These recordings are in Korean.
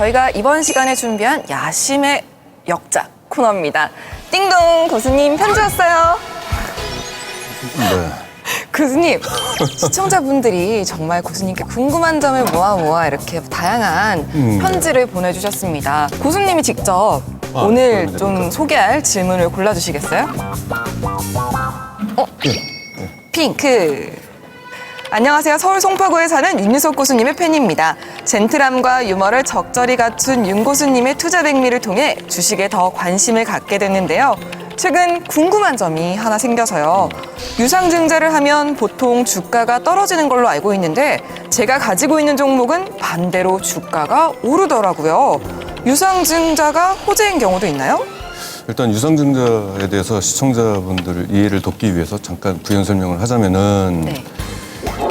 저희가 이번 시간에 준비한 야심의 역작 코너입니다. 띵동 고수님 편지 왔어요. 네. 교수님, 시청자분들이 정말 교수님께 궁금한 점을 모아 이렇게 다양한 편지를 보내주셨습니다. 교수님이 직접 오늘 그러면 좀 됩니까? 소개할 질문을 골라주시겠어요? 핑크. 안녕하세요. 서울 송파구에 사는 윤유석 교수님의 팬입니다. 젠틀함과 유머를 적절히 갖춘 윤 교수님의 투자 백미를 통해 주식에 더 관심을 갖게 됐는데요. 최근 궁금한 점이 하나 생겨서요. 유상증자를 하면 보통 주가가 떨어지는 걸로 알고 있는데 제가 가지고 있는 종목은 반대로 주가가 오르더라고요. 유상증자가 호재인 경우도 있나요? 일단 유상증자에 대해서 시청자분들 이해를 돕기 위해서 잠깐 부연 설명을 하자면은 네.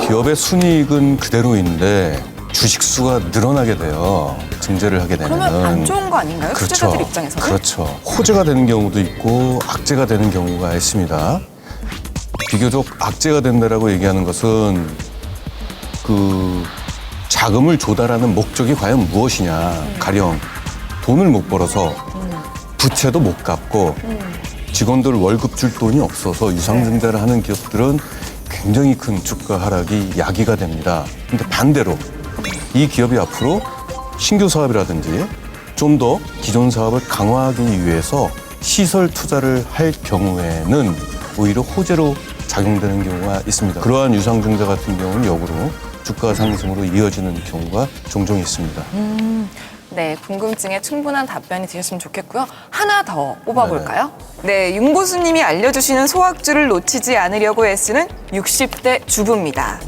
기업의 순이익은 그대로인데 주식 수가 늘어나게 돼요. 증제를 하게 되면은. 그러면 안 좋은 거 아닌가요? 투자자들 입장에서는? 그렇죠. 호재가 되는 경우도 있고 악재가 되는 경우가 있습니다. 비교적 악재가 된다라고 얘기하는 것은 그 자금을 조달하는 목적이 과연 무엇이냐. 가령 돈을 못 벌어서 부채도 못 갚고 직원들 월급 줄 돈이 없어서 유상증자를 하는 기업들은 굉장히 큰 주가 하락이 야기가 됩니다. 근데 반대로 이 기업이 앞으로 신규 사업이라든지 좀 더 기존 사업을 강화하기 위해서 시설 투자를 할 경우에는 오히려 호재로 작용되는 경우가 있습니다. 그러한 유상증자 같은 경우는 역으로 주가 상승으로 이어지는 경우가 종종 있습니다. 네, 궁금증에 충분한 답변이 되셨으면 좋겠고요. 하나 더 뽑아볼까요? 네, 윤 교수님이 알려주시는 소확주를 놓치지 않으려고 애쓰는 60대 주부입니다.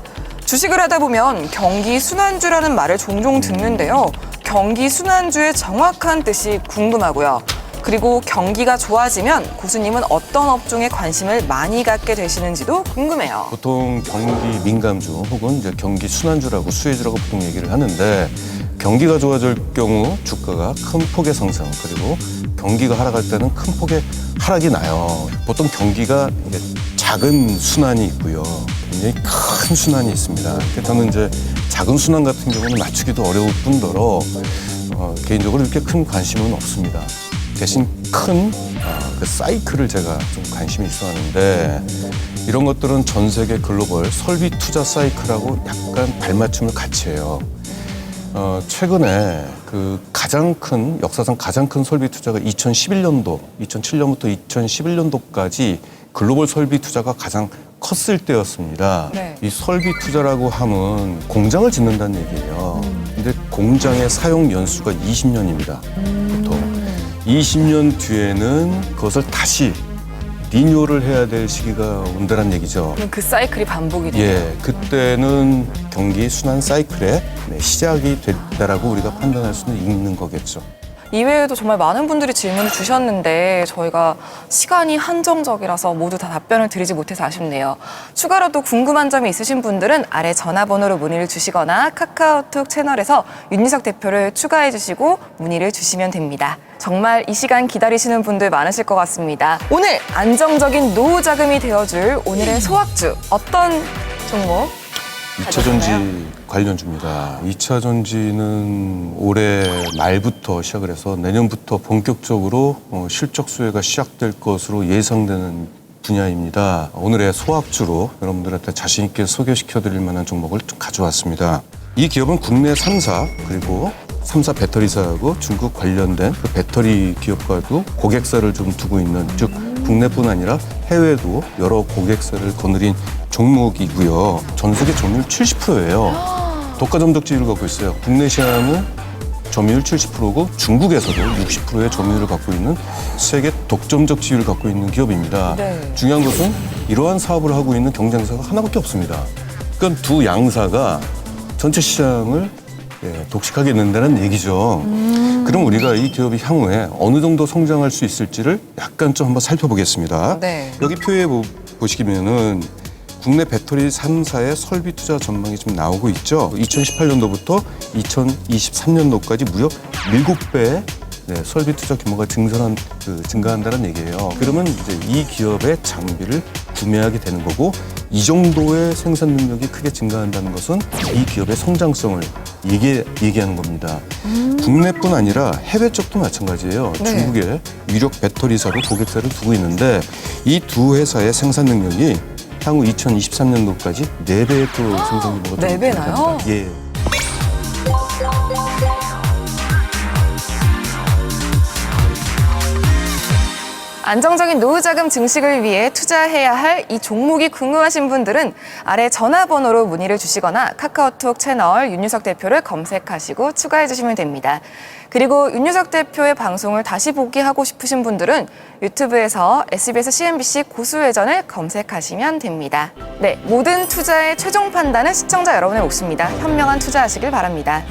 주식을 하다 보면 경기 순환주라는 말을 종종 듣는데요. 경기 순환주의 정확한 뜻이 궁금하고요. 그리고 경기가 좋아지면 교수님은 어떤 업종에 관심을 많이 갖게 되시는지도 궁금해요. 보통 경기 민감주 혹은 이제 경기 순환주라고 수혜주라고 보통 얘기를 하는데 경기가 좋아질 경우 주가가 큰 폭의 상승 그리고 경기가 하락할 때는 큰 폭의 하락이 나요. 보통 경기가 이제 작은 순환이 있고요. 굉장히 큰 순환이 있습니다. 저는 이제 작은 순환 같은 경우는 맞추기도 어려울 뿐더러 개인적으로 이렇게 큰 관심은 없습니다. 대신 큰 그 사이클을 제가 좀 관심이 있어 하는데 이런 것들은 전 세계 글로벌 설비 투자 사이클하고 약간 발맞춤을 같이 해요. 최근에 그 역사상 가장 큰 설비 투자가 2011년도, 2007년부터 2011년도까지 글로벌 설비 투자가 가장 컸을 때였습니다. 네. 이 설비 투자라고 하면 공장을 짓는다는 얘기예요. 근데 공장의 사용 연수가 20년입니다. 보통. 20년 뒤에는 그것을 다시 리뉴얼을 해야 될 시기가 온다는 얘기죠. 그럼 그 사이클이 반복이 돼요? 예, 그때는 경기 순환 사이클의 시작이 됐다라고 우리가 판단할 수는 있는 거겠죠. 이외에도 정말 많은 분들이 질문을 주셨는데 저희가 시간이 한정적이라서 모두 다 답변을 드리지 못해서 아쉽네요. 추가로 또 궁금한 점이 있으신 분들은 아래 전화번호로 문의를 주시거나 카카오톡 채널에서 윤희석 대표를 추가해 주시고 문의를 주시면 됩니다. 정말 이 시간 기다리시는 분들 많으실 것 같습니다. 오늘 안정적인 노후 자금이 되어줄 오늘의 소확주 어떤 종목? 2차 전지 관련주입니다. 2차 전지는 올해 말부터 시작을 해서 내년부터 본격적으로 실적 수혜가 시작될 것으로 예상되는 분야입니다. 오늘의 소확주로 여러분들한테 자신 있게 소개시켜드릴 만한 종목을 좀 가져왔습니다. 이 기업은 국내 3사 그리고 3사 배터리사하고 중국 관련된 그 배터리 기업과도 고객사를 좀 두고 있는 즉 국내뿐 아니라 해외도 여러 고객사를 거느린 종목이고요. 전 세계 점유율 70%예요. 독가 점적지율을 갖고 있어요. 국내 시장은 점유율 70%고 중국에서도 60%의 점유율을 갖고 있는 세계 독점적 지위를 갖고 있는 기업입니다. 네. 중요한 것은 이러한 사업을 하고 있는 경쟁사가 하나밖에 없습니다. 그러니까 두 양사가 전체 시장을 독식하게 된다는 얘기죠. 그럼 우리가 이 기업이 향후에 어느 정도 성장할 수 있을지를 약간 좀 한번 살펴보겠습니다. 네. 여기 표에 보시면은 국내 배터리 3사의 설비 투자 전망이 좀 나오고 있죠. 2018년도부터 2023년도까지 무려 7배의 설비 투자 규모가 증가한다는 얘기예요. 그러면 이제 이 기업의 장비를 구매하게 되는 거고 이 정도의 생산 능력이 크게 증가한다는 것은 이 기업의 성장성을 얘기하는 겁니다. 국내뿐 아니라 해외 쪽도 마찬가지예요. 네. 중국에 유력 배터리사로 고객사를 두고 있는데 이 두 회사의 생산 능력이 향후 2023년도까지 4배의 또 생산 규모가 네 배나요? 예. 안정적인 노후자금 증식을 위해 투자해야 할 이 종목이 궁금하신 분들은 아래 전화번호로 문의를 주시거나 카카오톡 채널 윤유석 대표를 검색하시고 추가해 주시면 됩니다. 그리고 윤유석 대표의 방송을 다시 보기 하고 싶으신 분들은 유튜브에서 SBS CNBC 고수회전을 검색하시면 됩니다. 네, 모든 투자의 최종 판단은 시청자 여러분의 몫입니다. 현명한 투자하시길 바랍니다.